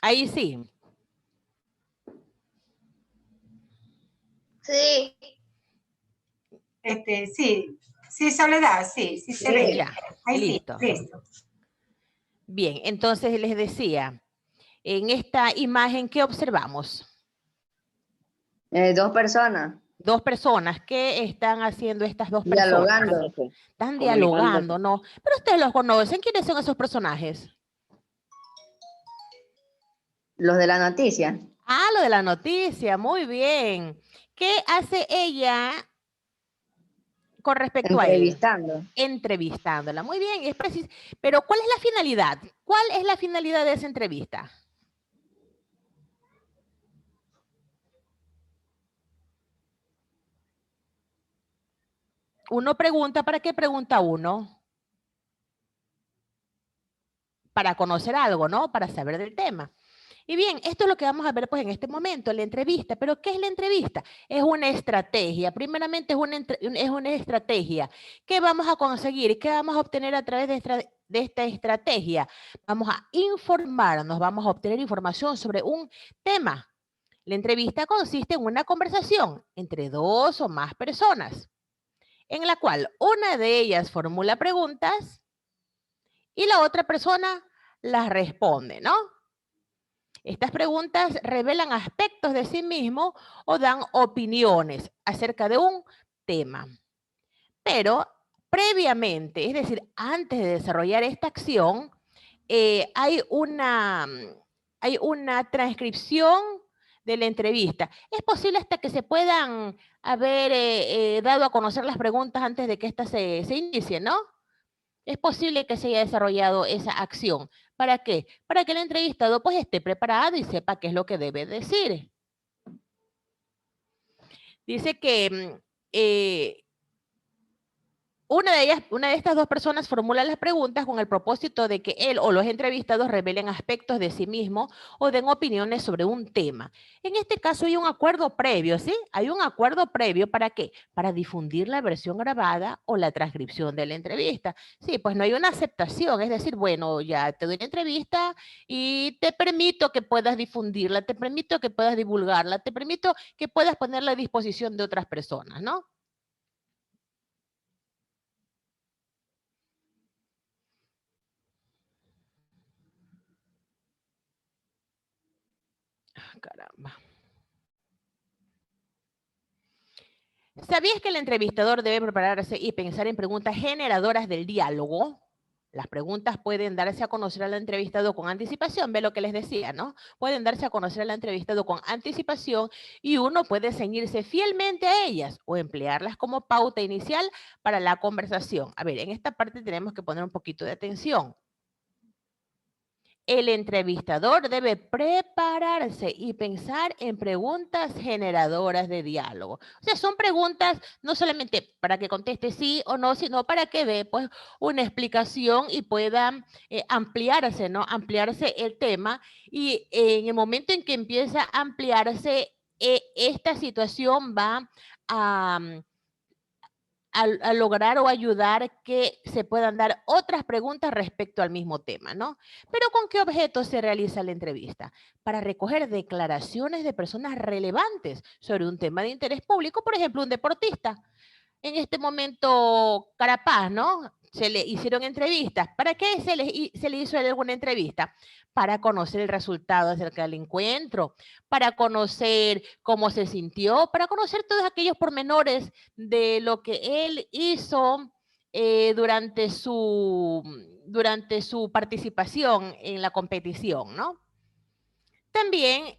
Ahí sí. Sí. Sí, sí, Soledad, sí, sí se ve. Ya, Ahí sí, listo. listo. Bien, entonces les decía, en esta imagen, ¿qué observamos? Dos personas Dos personas. ¿Qué están haciendo estas dos personas? dialogando, Están comunicándose. dialogando, ¿no? Pero ustedes los conocen. ¿Quiénes son esos personajes? Los de la noticia. Ah, lo de la noticia. Muy bien. ¿Qué hace ella con respecto a él? Entrevistando. Entrevistándola. Muy bien, es preciso. Pero ¿cuál es la finalidad? ¿Cuál es la finalidad de esa entrevista? Uno pregunta, ¿para qué pregunta uno? Para conocer algo, ¿no? Para saber del tema. Y bien, esto es lo que vamos a ver pues en este momento, la entrevista. ¿Pero qué es la entrevista? Es una estrategia. Primeramente es una estrategia. ¿Qué vamos a conseguir? ¿Qué vamos a obtener a través de esta estrategia? Vamos a informarnos, vamos a obtener información sobre un tema. La entrevista consiste en una conversación entre dos o más personas, en la cual una de ellas formula preguntas y la otra persona las responde, ¿no? Estas preguntas revelan aspectos de sí mismo o dan opiniones acerca de un tema. Pero previamente, es decir, antes de desarrollar esta acción, hay una transcripción de la entrevista. Es posible hasta que se puedan haber dado a conocer las preguntas antes de que éstas se inicien, ¿no? Es posible que se haya desarrollado esa acción. ¿Para qué? Para que el entrevistado pues esté preparado y sepa qué es lo que debe decir. Dice que una de estas dos personas formula las preguntas con el propósito de que él o los entrevistados revelen aspectos de sí mismo o den opiniones sobre un tema. En este caso hay un acuerdo previo, ¿sí? Hay un acuerdo previo ¿para qué? Para difundir la versión grabada o la transcripción de la entrevista. Sí, pues no hay una aceptación, es decir, bueno, ya te doy la entrevista y te permito que puedas difundirla, te permito que puedas divulgarla, te permito que puedas ponerla a disposición de otras personas, ¿no? Caramba. ¿Sabías que el entrevistador debe prepararse y pensar en preguntas generadoras del diálogo? Las preguntas pueden darse a conocer al entrevistado con anticipación, ve lo que les decía, ¿no? Pueden darse a conocer al entrevistado con anticipación y uno puede ceñirse fielmente a ellas o emplearlas como pauta inicial para la conversación. A ver, en esta parte tenemos que poner un poquito de atención. El entrevistador debe prepararse y pensar en preguntas generadoras de diálogo. O sea, son preguntas no solamente para que conteste sí o no, sino para que dé pues una explicación y pueda ampliarse, ¿no? Ampliarse el tema y en el momento en que empieza a ampliarse, esta situación va a lograr o ayudar que se puedan dar otras preguntas respecto al mismo tema, ¿no? Pero ¿con qué objeto se realiza la entrevista? Para recoger declaraciones de personas relevantes sobre un tema de interés público, por ejemplo, un deportista. En este momento, Carapaz, ¿no? Se le hicieron entrevistas. ¿Para qué se le hizo alguna entrevista? Para conocer el resultado acerca del encuentro, para conocer cómo se sintió, para conocer todos aquellos pormenores de lo que él hizo durante su participación en la competición, ¿no? También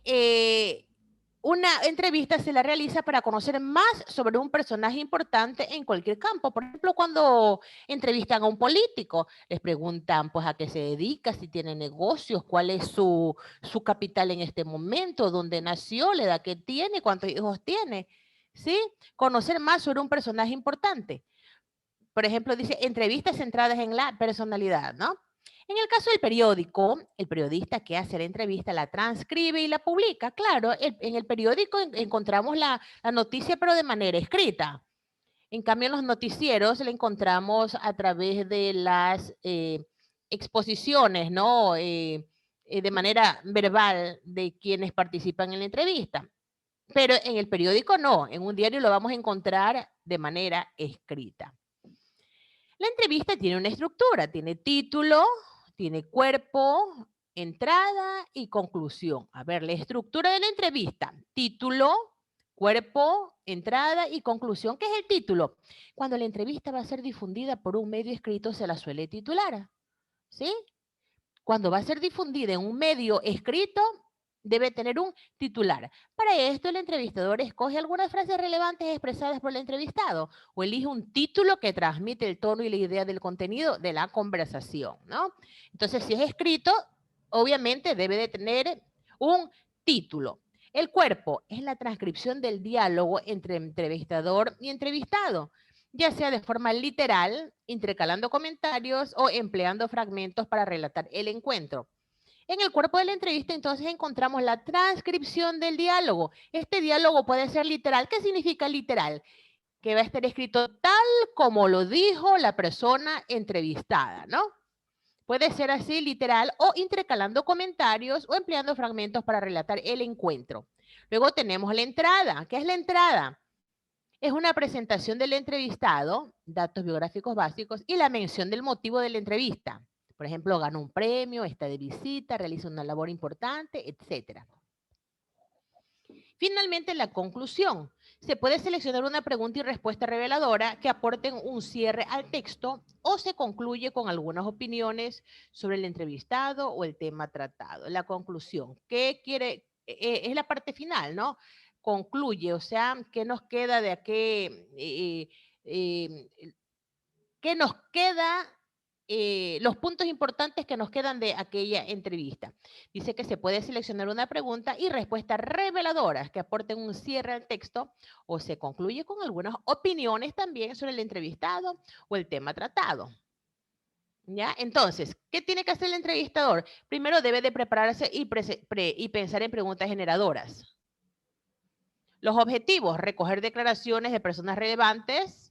una entrevista se la realiza para conocer más sobre un personaje importante en cualquier campo. Por ejemplo, cuando entrevistan a un político, les preguntan pues a qué se dedica, si tiene negocios, cuál es su capital en este momento, dónde nació, la edad que tiene, cuántos hijos tiene, ¿sí? Conocer más sobre un personaje importante. Por ejemplo, dice entrevistas centradas en la personalidad, ¿no? En el caso del periódico, el periodista que hace la entrevista la transcribe y la publica. Claro, en el periódico encontramos la noticia, pero de manera escrita. En cambio, en los noticieros la encontramos a través de las exposiciones, ¿no? de manera verbal de quienes participan en la entrevista. Pero en el periódico no, en un diario lo vamos a encontrar de manera escrita. La entrevista tiene una estructura, tiene título, tiene cuerpo, entrada y conclusión. A ver, la estructura de la entrevista, título, cuerpo, entrada y conclusión. ¿Qué es el título? Cuando la entrevista va a ser difundida por un medio escrito se la suele titular, ¿sí? Cuando va a ser difundida en un medio escrito, debe tener un titular. Para esto, el entrevistador escoge algunas frases relevantes expresadas por el entrevistado o elige un título que transmite el tono y la idea del contenido de la conversación, ¿no? Entonces, si es escrito, obviamente debe de tener un título. El cuerpo es la transcripción del diálogo entre entrevistador y entrevistado, ya sea de forma literal, intercalando comentarios o empleando fragmentos para relatar el encuentro. En el cuerpo de la entrevista, entonces, encontramos la transcripción del diálogo. Este diálogo puede ser literal. ¿Qué significa literal? Que va a estar escrito tal como lo dijo la persona entrevistada, ¿no? Puede ser así, literal, o intercalando comentarios o empleando fragmentos para relatar el encuentro. Luego tenemos la entrada. ¿Qué es la entrada? Es una presentación del entrevistado, datos biográficos básicos y la mención del motivo de la entrevista. Por ejemplo, ganó un premio, está de visita, realiza una labor importante, etc. Finalmente, la conclusión. Se puede seleccionar una pregunta y respuesta reveladora que aporten un cierre al texto o se concluye con algunas opiniones sobre el entrevistado o el tema tratado. La conclusión. ¿Qué quiere? Es la parte final, ¿no? Concluye, o sea, ¿qué nos queda de aquí? ¿Qué nos queda? Los puntos importantes que nos quedan de aquella entrevista. Dice que se puede seleccionar una pregunta y respuestas reveladoras que aporten un cierre al texto o se concluye con algunas opiniones también sobre el entrevistado o el tema tratado. ¿Ya? Entonces, ¿qué tiene que hacer el entrevistador? Primero debe de prepararse y pensar en preguntas generadoras. Los objetivos, recoger declaraciones de personas relevantes,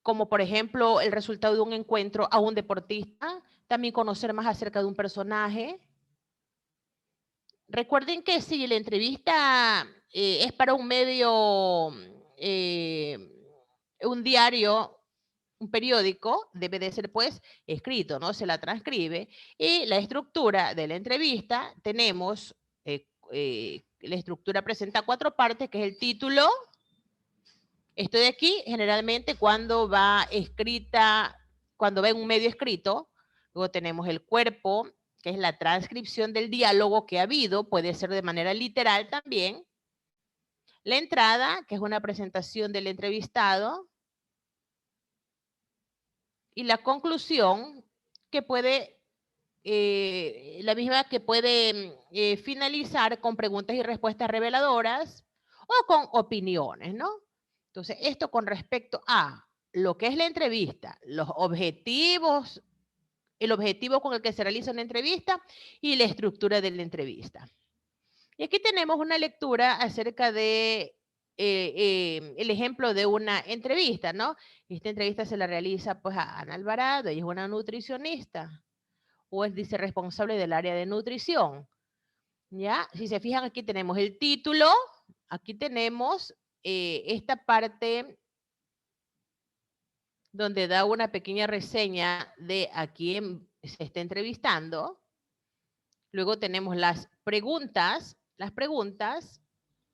como por ejemplo el resultado de un encuentro a un deportista, también conocer más acerca de un personaje. Recuerden que si la entrevista es para un medio, un diario, un periódico, debe de ser pues escrito, ¿no? Se la transcribe. Y la estructura de la entrevista, tenemos, la estructura presenta 4 partes, que es el título. Esto de aquí, generalmente cuando va escrita, cuando va en un medio escrito, luego tenemos el cuerpo, que es la transcripción del diálogo que ha habido, puede ser de manera literal también. La entrada, que es una presentación del entrevistado. Y la conclusión, que puede, la misma que puede finalizar con preguntas y respuestas reveladoras o con opiniones, ¿no? Entonces, esto con respecto a lo que es la entrevista, los objetivos, el objetivo con el que se realiza una entrevista y la estructura de la entrevista. Y aquí tenemos una lectura acerca de el ejemplo de una entrevista, ¿no? Esta entrevista se la realiza pues a Ana Alvarado, ella es una nutricionista o es responsable del área de nutrición. ¿Ya? Si se fijan, aquí tenemos el título, aquí tenemos esta parte donde da una pequeña reseña de a quién se está entrevistando. Luego tenemos las preguntas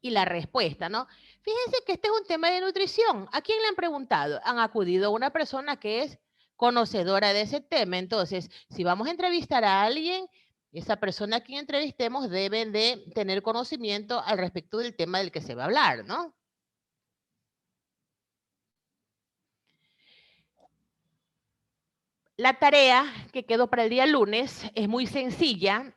y la respuesta, ¿no? Fíjense que este es un tema de nutrición. ¿A quién le han preguntado? Han acudido a una persona que es conocedora de ese tema. Entonces, si vamos a entrevistar a alguien, esa persona a quien entrevistemos debe de tener conocimiento al respecto del tema del que se va a hablar, ¿no? La tarea que quedó para el día lunes es muy sencilla,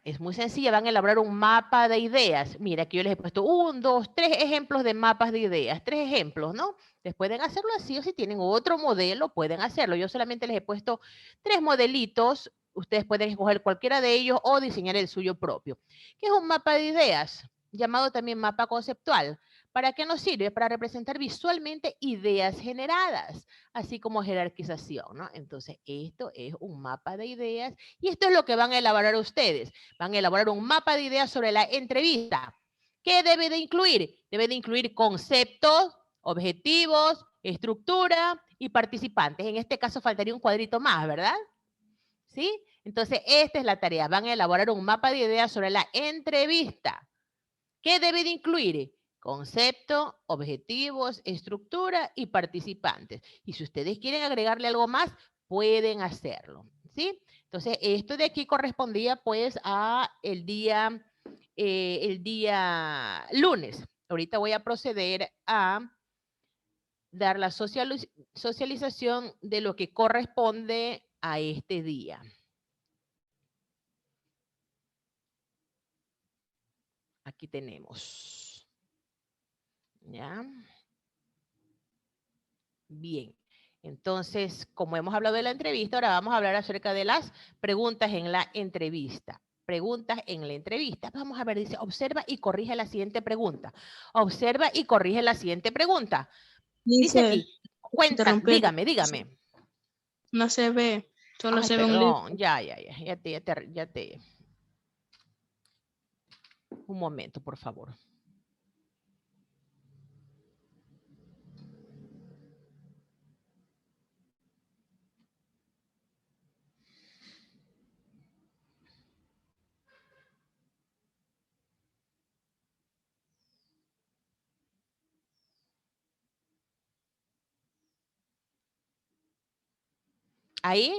van a elaborar un mapa de ideas. Mira, aquí yo les he puesto 1, 2, 3 ejemplos de mapas de ideas, 3 ejemplos, ¿no? Ustedes pueden hacerlo así o si tienen otro modelo, pueden hacerlo. Yo solamente les he puesto 3 modelitos, ustedes pueden escoger cualquiera de ellos o diseñar el suyo propio. ¿Qué es un mapa de ideas? Llamado también mapa conceptual. ¿Para qué nos sirve? Para representar visualmente ideas generadas, así como jerarquización, ¿no? Entonces, esto es un mapa de ideas y esto es lo que van a elaborar ustedes. Van a elaborar un mapa de ideas sobre la entrevista. ¿Qué debe de incluir? Debe de incluir conceptos, objetivos, estructura y participantes. En este caso faltaría un cuadrito más, ¿verdad? ¿Sí? Entonces, esta es la tarea. Van a elaborar un mapa de ideas sobre la entrevista. ¿Qué debe de incluir? Concepto, objetivos, estructura y participantes. Y si ustedes quieren agregarle algo más, pueden hacerlo. ¿Sí? Entonces, esto de aquí correspondía pues a el día lunes. Ahorita voy a proceder a dar la socialización de lo que corresponde a este día. Aquí tenemos. ¿Ya? Bien. Entonces, como hemos hablado de la entrevista, ahora vamos a hablar acerca de las preguntas en la entrevista. Preguntas en la entrevista. Vamos a ver, dice, observa y corrige la siguiente pregunta. Observa y corrige la siguiente pregunta. Dice aquí, cuenta, dígame. No se ve, solo Ay, se ve un perdón, libro. ya te. Un momento, por favor. Ahí.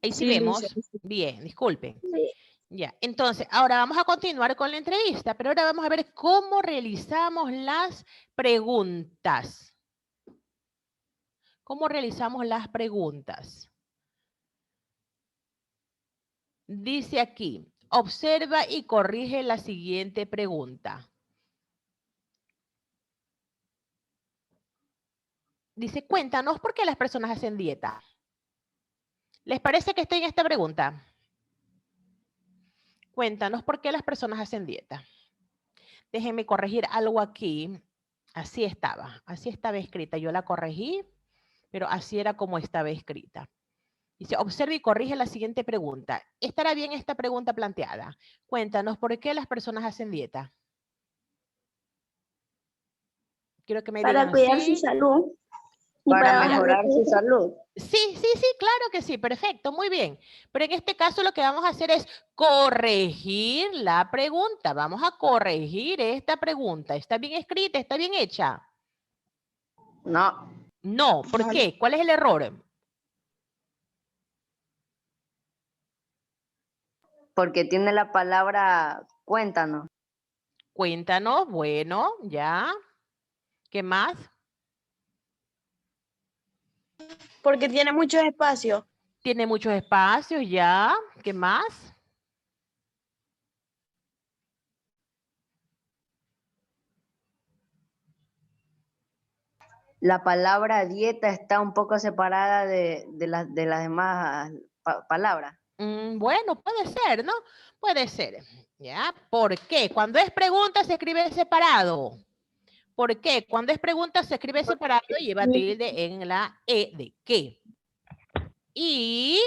Ahí sí vemos. Bien, disculpen. Sí. Ya, entonces, ahora vamos a continuar con la entrevista, pero ahora vamos a ver cómo realizamos las preguntas. ¿Cómo realizamos las preguntas? Dice aquí, observa y corrige la siguiente pregunta. Dice, cuéntanos por qué las personas hacen dieta. ¿Les parece que estoy en esta pregunta? Cuéntanos por qué las personas hacen dieta. Déjenme corregir algo aquí. Así estaba escrita. Yo la corregí, pero así era como estaba escrita. Dice, observa y corrige la siguiente pregunta. ¿Estará bien esta pregunta planteada? Cuéntanos por qué las personas hacen dieta. Quiero que me digan Para cuidar sí. su salud. Y Para bajar de mejorar su peso. salud. Sí, claro que sí, perfecto, muy bien. Pero en este caso lo que vamos a hacer es corregir la pregunta. Vamos a corregir esta pregunta. ¿Está bien escrita? ¿Está bien hecha? No, No, ¿por qué? ¿Cuál es el error? porque tiene la palabra cuéntanos. Cuéntanos, bueno, ya. ¿Qué más? Porque tiene muchos espacios. Tiene muchos espacios, ya. ¿Qué más? La palabra dieta está un poco separada de las demás palabras. Bueno, puede ser, ¿no? Puede ser. ¿Ya? ¿Por qué? Cuando es pregunta se escribe separado. ¿Por qué? Cuando es pregunta se escribe separado y lleva tilde en la E de qué. Y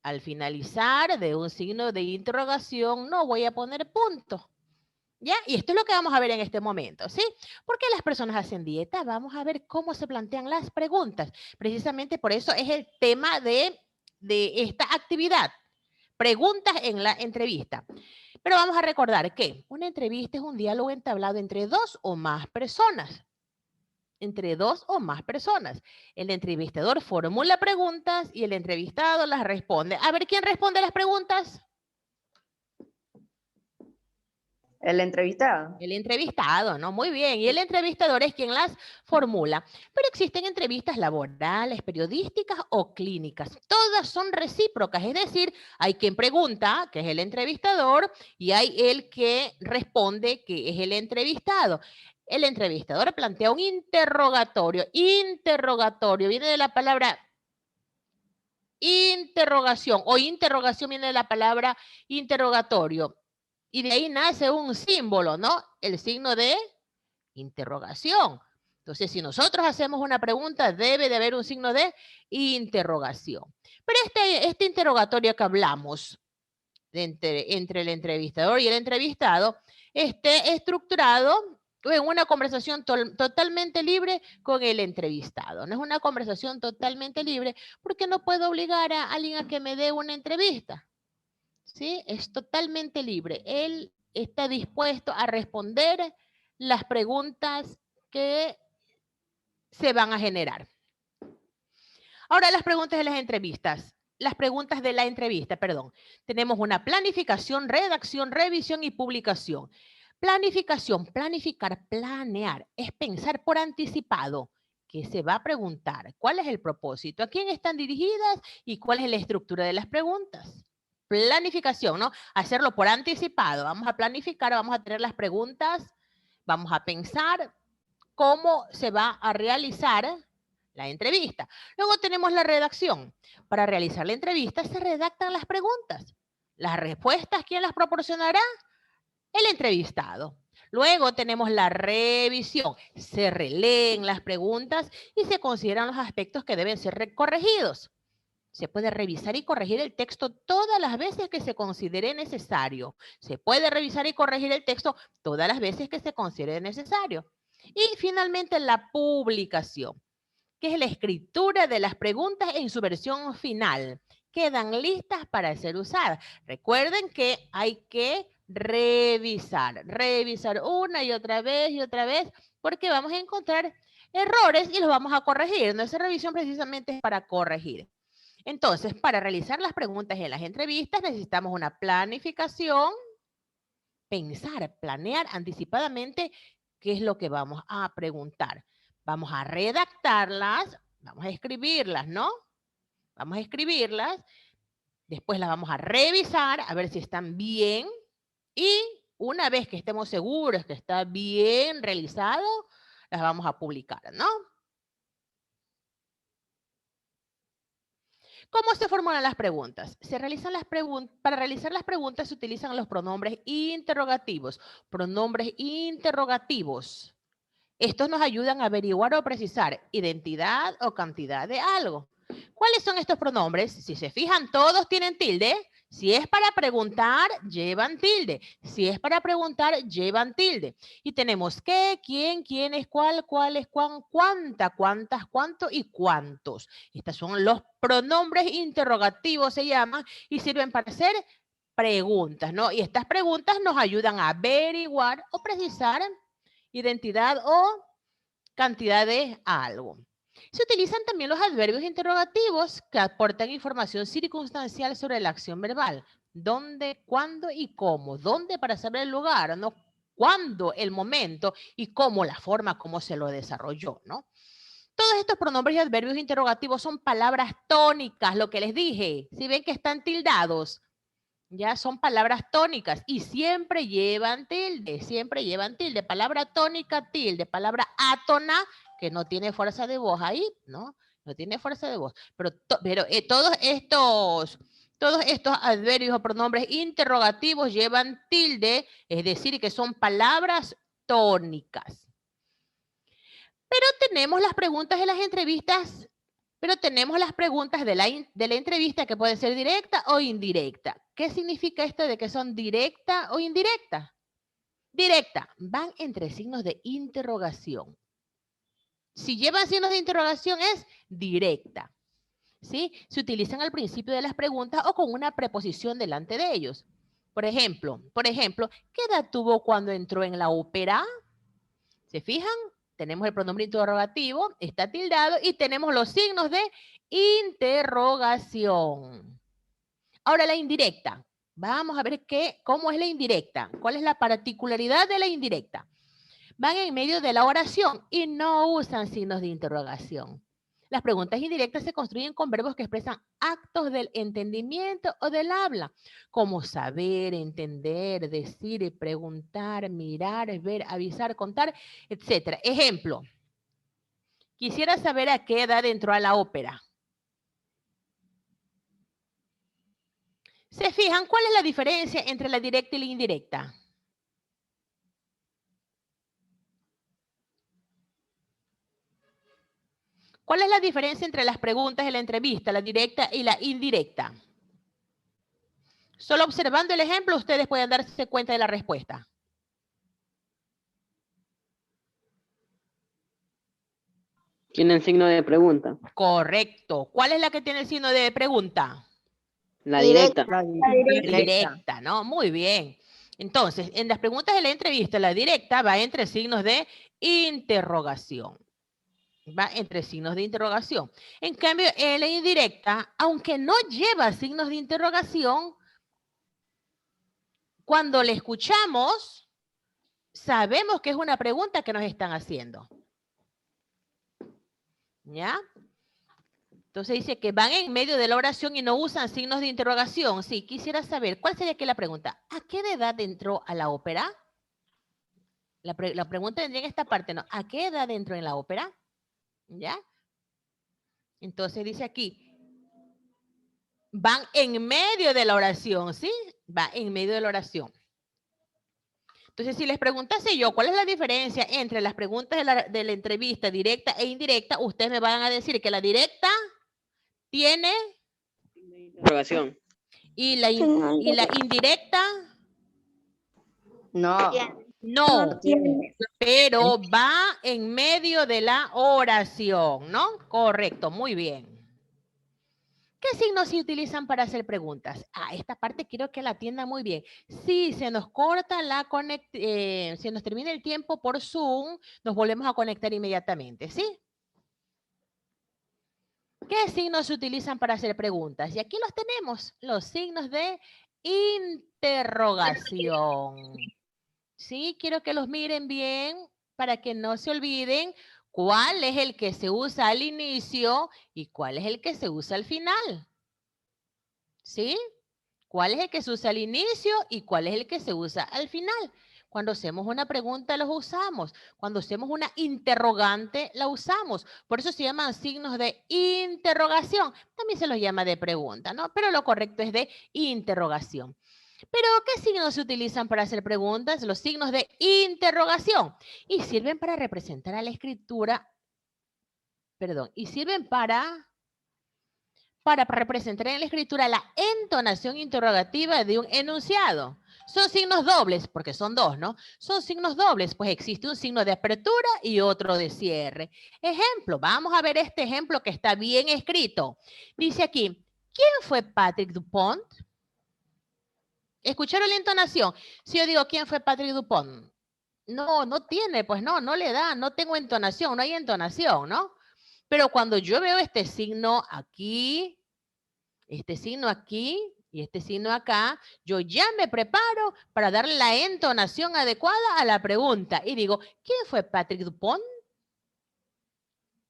al finalizar de un signo de interrogación no voy a poner punto. ¿Ya? Y esto es lo que vamos a ver en este momento, ¿sí? ¿Por qué las personas hacen dieta? Vamos a ver cómo se plantean las preguntas. Precisamente por eso es el tema de esta actividad. Preguntas en la entrevista. Pero vamos a recordar que una entrevista es un diálogo entablado entre dos o más personas. Entre dos o más personas. El entrevistador formula preguntas y el entrevistado las responde. A ver, ¿quién responde las preguntas? El entrevistado. El entrevistado, ¿no? Muy bien. Y el entrevistador es quien las formula. Pero existen entrevistas laborales, periodísticas o clínicas. Todas son recíprocas, es decir, hay quien pregunta, que es el entrevistador, y hay el que responde, que es el entrevistado. El entrevistador plantea un interrogatorio. Interrogatorio viene de la palabra interrogación, o interrogación viene de la palabra interrogatorio. Y de ahí nace un símbolo, ¿no? El signo de interrogación. Entonces, si nosotros hacemos una pregunta, debe de haber un signo de interrogación. Pero este interrogatorio que hablamos entre el entrevistador y el entrevistado, esté estructurado en una conversación totalmente libre con el entrevistado. No es una conversación totalmente libre porque no puedo obligar a alguien a que me dé una entrevista. ¿Sí? Es totalmente libre. Él está dispuesto a responder las preguntas que se van a generar. Ahora las preguntas de las entrevistas. Las preguntas de la entrevista, perdón. Tenemos una planificación, redacción, revisión y publicación. Planificación, planificar, planear, es pensar por anticipado qué se va a preguntar, cuál es el propósito, a quién están dirigidas y cuál es la estructura de las preguntas. Planificación, ¿no? Hacerlo por anticipado. Vamos a planificar, vamos a tener las preguntas, vamos a pensar cómo se va a realizar la entrevista. Luego tenemos la redacción. Para realizar la entrevista se redactan las preguntas. Las respuestas, ¿quién las proporcionará? El entrevistado. Luego tenemos la revisión. Se releen las preguntas y se consideran los aspectos que deben ser corregidos. Se puede revisar y corregir el texto todas las veces que se considere necesario. Se puede revisar y corregir el texto todas las veces que se considere necesario. Y finalmente la publicación, que es la escritura de las preguntas en su versión final. Quedan listas para ser usadas. Recuerden que hay que revisar una y otra vez, porque vamos a encontrar errores y los vamos a corregir. Nuestra revisión precisamente es para corregir. Entonces, para realizar las preguntas en las entrevistas necesitamos una planificación, pensar, planear anticipadamente qué es lo que vamos a preguntar. Vamos a redactarlas, vamos a escribirlas, ¿no? Vamos a escribirlas, después las vamos a revisar a ver si están bien y una vez que estemos seguros que está bien realizado, las vamos a publicar, ¿no? ¿Cómo se formulan las preguntas? Para realizar las preguntas se utilizan los pronombres interrogativos. Pronombres interrogativos. Estos nos ayudan a averiguar o precisar identidad o cantidad de algo. ¿Cuáles son estos pronombres? Si se fijan, todos tienen tilde. Si es para preguntar, llevan tilde. Si es para preguntar, llevan tilde. Y tenemos qué, quién, quiénes, cuáles, cuán, cuánta, cuántas, cuánto y cuántos. Estos son los pronombres interrogativos, se llaman, y sirven para hacer preguntas, ¿no? Y estas preguntas nos ayudan a averiguar o precisar identidad o cantidad de algo. Se utilizan también los adverbios interrogativos que aportan información circunstancial sobre la acción verbal. ¿Dónde, cuándo y cómo? ¿Dónde para saber el lugar? ¿No? ¿Cuándo? El momento y cómo la forma, cómo se lo desarrolló, ¿no? Todos estos pronombres y adverbios interrogativos son palabras tónicas, lo que les dije. Si ven que están tildados, ya son palabras tónicas y siempre llevan tilde. Palabra tónica, tilde. Palabra átona, que no tiene fuerza de voz ahí, ¿no? No tiene fuerza de voz. Pero todos estos adverbios o pronombres interrogativos llevan tilde, es decir, que son palabras tónicas. Pero tenemos las preguntas de las entrevistas, de la entrevista que puede ser directa o indirecta. ¿Qué significa esto de que son directa o indirecta? Directa, van entre signos de interrogación. Si llevan signos de interrogación es directa. ¿Sí? Se utilizan al principio de las preguntas o con una preposición delante de ellos. Por ejemplo, ¿qué edad tuvo cuando entró en la ópera? ¿Se fijan? Tenemos el pronombre interrogativo, está tildado y tenemos los signos de interrogación. Ahora la indirecta. Vamos a ver cómo es la indirecta. ¿Cuál es la particularidad de la indirecta? Van en medio de la oración y no usan signos de interrogación. Las preguntas indirectas se construyen con verbos que expresan actos del entendimiento o del habla, como saber, entender, decir, preguntar, mirar, ver, avisar, contar, etc. Ejemplo, quisiera saber a qué edad entró a la ópera. ¿Se fijan cuál es la diferencia entre la directa y la indirecta? ¿Cuál es la diferencia entre las preguntas de la entrevista, la directa y la indirecta? Solo observando el ejemplo, ustedes pueden darse cuenta de la respuesta. Tienen signo de pregunta. Correcto. ¿Cuál es la que tiene el signo de pregunta? La directa. La Directa, ¿no? Muy bien. Entonces, en las preguntas de la entrevista, la directa va entre signos de interrogación. Va entre signos de interrogación. En cambio, en la indirecta, aunque no lleva signos de interrogación, cuando le escuchamos, sabemos que es una pregunta que nos están haciendo. ¿Ya? Entonces dice que van en medio de la oración y no usan signos de interrogación. Sí, quisiera saber, ¿cuál sería aquí la pregunta? ¿A qué edad entró a la ópera? La pregunta vendría en esta parte, ¿no? ¿A qué edad entró en la ópera? ¿Ya? Entonces dice aquí, van en medio de la oración, ¿sí? Va en medio de la oración. Entonces, si les preguntase yo, ¿cuál es la diferencia entre las preguntas de la entrevista directa e indirecta? Ustedes me van a decir que la directa tiene Interrogación. y la indirecta No, no, tiene. pero va en medio de la oración, ¿no? Correcto, muy bien. ¿Qué signos se utilizan para hacer preguntas? Esta parte quiero que la atiendan muy bien. Si se nos corta si nos termina el tiempo por Zoom, nos volvemos a conectar inmediatamente, ¿sí? ¿Qué signos se utilizan para hacer preguntas? Y aquí los tenemos, los signos de interrogación. Sí, quiero que los miren bien para que no se olviden cuál es el que se usa al inicio y cuál es el que se usa al final. ¿Sí? ¿Cuál es el que se usa al inicio y cuál es el que se usa al final? Cuando hacemos una pregunta los usamos. Cuando hacemos una interrogante la usamos. Por eso se llaman signos de interrogación. También se los llama de pregunta, ¿no? Pero lo correcto es de interrogación. ¿Pero qué signos se utilizan para hacer preguntas? Los signos de interrogación. Y sirven para representar a la escritura, perdón, y sirven para representar en la escritura la entonación interrogativa de un enunciado. Son signos dobles, porque son dos, ¿no? Son signos dobles, pues existe un signo de apertura y otro de cierre. Ejemplo, vamos a ver este ejemplo que está bien escrito. Dice aquí, ¿quién fue Patrick Dupont? ¿Escucharon la entonación? Si yo digo, ¿quién fue Patrick Dupont? No tiene, pues no le da, no tengo entonación, no hay entonación, ¿no? Pero cuando yo veo este signo aquí y este signo acá, yo ya me preparo para darle la entonación adecuada a la pregunta. Y digo, ¿quién fue Patrick Dupont?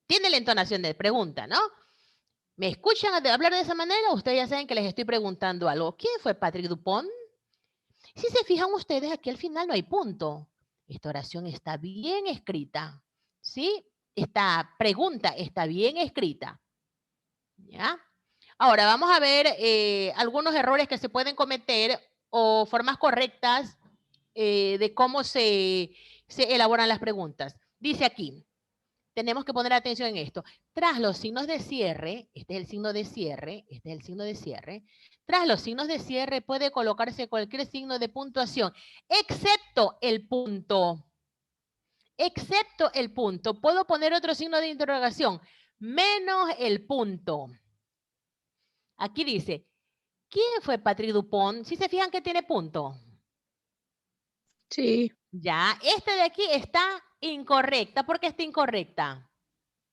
Tiene la entonación de pregunta, ¿no? ¿Me escuchan hablar de esa manera? Ustedes ya saben que les estoy preguntando algo. ¿Quién fue Patrick Dupont? Si se fijan ustedes, aquí al final no hay punto. Esta oración está bien escrita, ¿sí? Esta pregunta está bien escrita, ¿ya? Ahora, vamos a ver algunos errores que se pueden cometer o formas correctas de cómo se elaboran las preguntas. Dice aquí, tenemos que poner atención en esto. Tras los signos de cierre, este es el signo de cierre, este es el signo de cierre. Tras los signos de cierre puede colocarse cualquier signo de puntuación, excepto el punto. Excepto el punto. Puedo poner otro signo de interrogación, menos el punto. Aquí dice, ¿quién fue Patrick Dupont? ¿Sí se fijan que tiene punto? Sí, Ya, esta de aquí está incorrecta. ¿Por qué está incorrecta?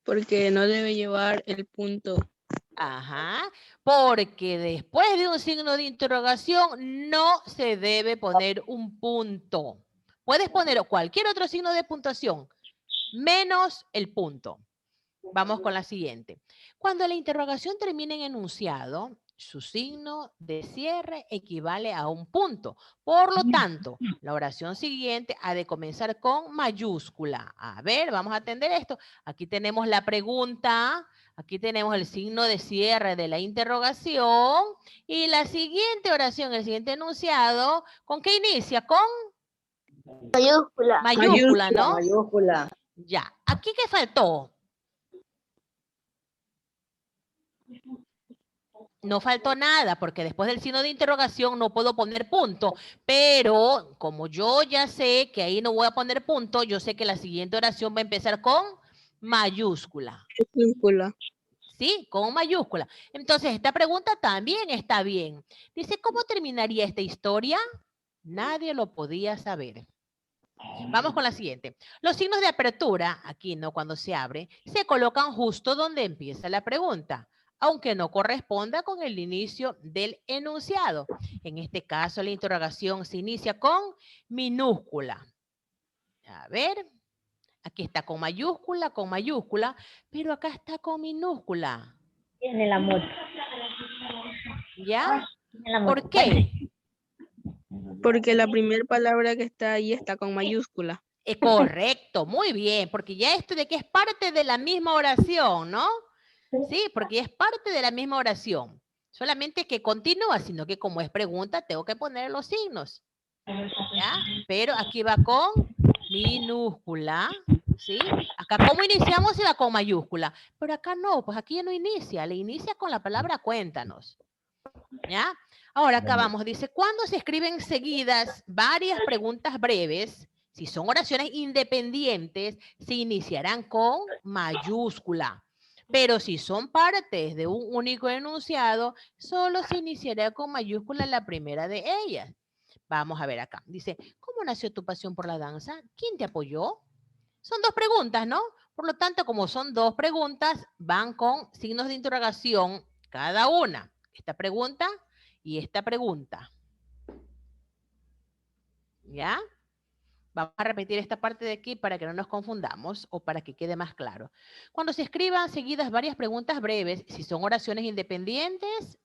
porque no debe llevar el punto. Ajá, porque después de un signo de interrogación no se debe poner un punto. Puedes poner cualquier otro signo de puntuación, menos el punto. Vamos con la siguiente. Cuando la interrogación termina en enunciado, su signo de cierre equivale a un punto. Por lo tanto, la oración siguiente ha de comenzar con mayúscula. A ver, vamos a atender esto. Aquí tenemos la pregunta. Aquí tenemos el signo de cierre de la interrogación y la siguiente oración, el siguiente enunciado, ¿con qué inicia? Con Mayúscula. mayúscula, ¿no? Mayúscula. Ya. ¿Aquí qué faltó? No faltó nada, porque después del signo de interrogación no puedo poner punto, pero como yo ya sé que ahí no voy a poner punto, yo sé que la siguiente oración va a empezar con mayúscula. Mayúscula. ¿Sí? Con mayúscula. Entonces, esta pregunta también está bien. Dice, ¿cómo terminaría esta historia? Nadie lo podía saber. Vamos con la siguiente. Los signos de apertura, aquí no cuando se abre, se colocan justo donde empieza la pregunta, aunque no corresponda con el inicio del enunciado. En este caso, la interrogación se inicia con minúscula. A ver, aquí está con mayúscula, pero acá está con minúscula. Tiene la moto. ¿Ya? Tiene la moto. ¿Por qué? Porque la primera palabra que está ahí está con mayúscula. Correcto, muy bien, porque ya esto de que es parte de la misma oración, ¿no? Sí, porque es parte de la misma oración. Solamente que continúa, sino que como es pregunta, tengo que poner los signos. ¿Ya? Pero aquí va con minúscula, ¿sí? Acá como iniciamos se va con mayúscula, pero acá no, pues aquí ya no inicia, le inicia con la palabra cuéntanos. ¿Ya? Ahora acá vamos, dice, ¿cuándo se escriben seguidas varias preguntas breves? Si son oraciones independientes, se iniciarán con mayúscula. Pero si son partes de un único enunciado, solo se iniciará con mayúscula la primera de ellas. Vamos a ver acá. Dice, ¿cómo nació tu pasión por la danza? ¿Quién te apoyó? Son dos preguntas, ¿no? Por lo tanto, como son dos preguntas, van con signos de interrogación cada una. Esta pregunta y esta pregunta. ¿Ya? Vamos a repetir esta parte de aquí para que no nos confundamos o para que quede más claro. Cuando se escriban seguidas varias preguntas breves, si son oraciones independientes,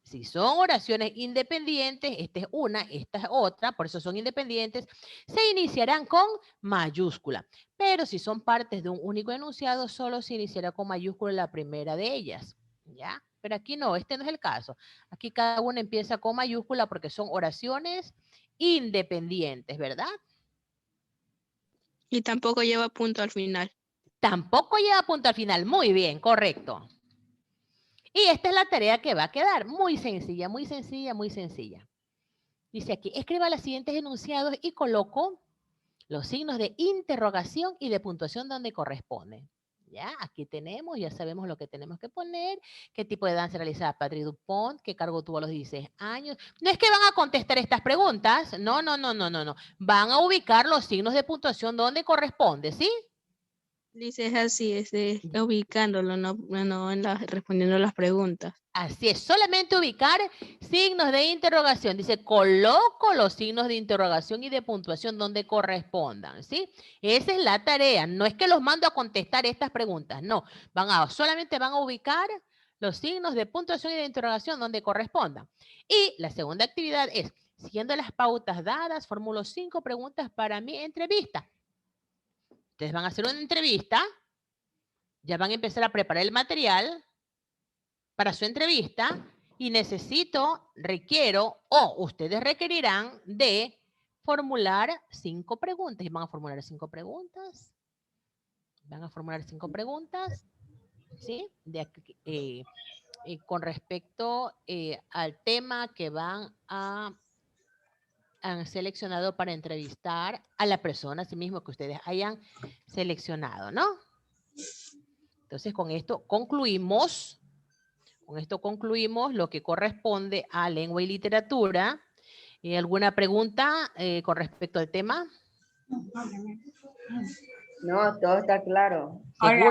esta es una, esta es otra, por eso son independientes, se iniciarán con mayúscula. Pero si son partes de un único enunciado, solo se iniciará con mayúscula la primera de ellas. ¿Ya? Pero aquí no, este no es el caso. Aquí cada una empieza con mayúscula porque son oraciones independientes, ¿verdad? Y tampoco lleva punto al final. Tampoco lleva punto al final. Muy bien, correcto. Y esta es la tarea que va a quedar. Muy sencilla, muy sencilla, muy sencilla. Dice aquí, escriba los siguientes enunciados y coloco los signos de interrogación y de puntuación donde corresponde. Ya, aquí tenemos, ya sabemos lo que tenemos que poner, qué tipo de danza realizaba Patrick Dupont, qué cargo tuvo a los 16 años. No es que van a contestar estas preguntas, no. Van a ubicar los signos de puntuación donde corresponde, ¿sí? Dice es así, es ubicándolo, no respondiendo las preguntas. Así es, solamente ubicar signos de interrogación. Dice, coloco los signos de interrogación y de puntuación donde correspondan, ¿sí? Esa es la tarea. No es que los mando a contestar estas preguntas, no. Solamente van a ubicar los signos de puntuación y de interrogación donde correspondan. Y la segunda actividad es, siguiendo las pautas dadas, formulo 5 preguntas para mi entrevista. Ustedes van a hacer una entrevista, ya van a empezar a preparar el material para su entrevista y requiero o ustedes requerirán de formular 5 preguntas. Y van a formular 5 preguntas. Van a formular 5 preguntas, ¿sí? Con respecto al tema que han seleccionado para entrevistar a la persona, así mismo que ustedes hayan seleccionado, ¿no? Entonces, con esto concluimos lo que corresponde a lengua y literatura. ¿Alguna pregunta con respecto al tema? No, todo está claro. Hola.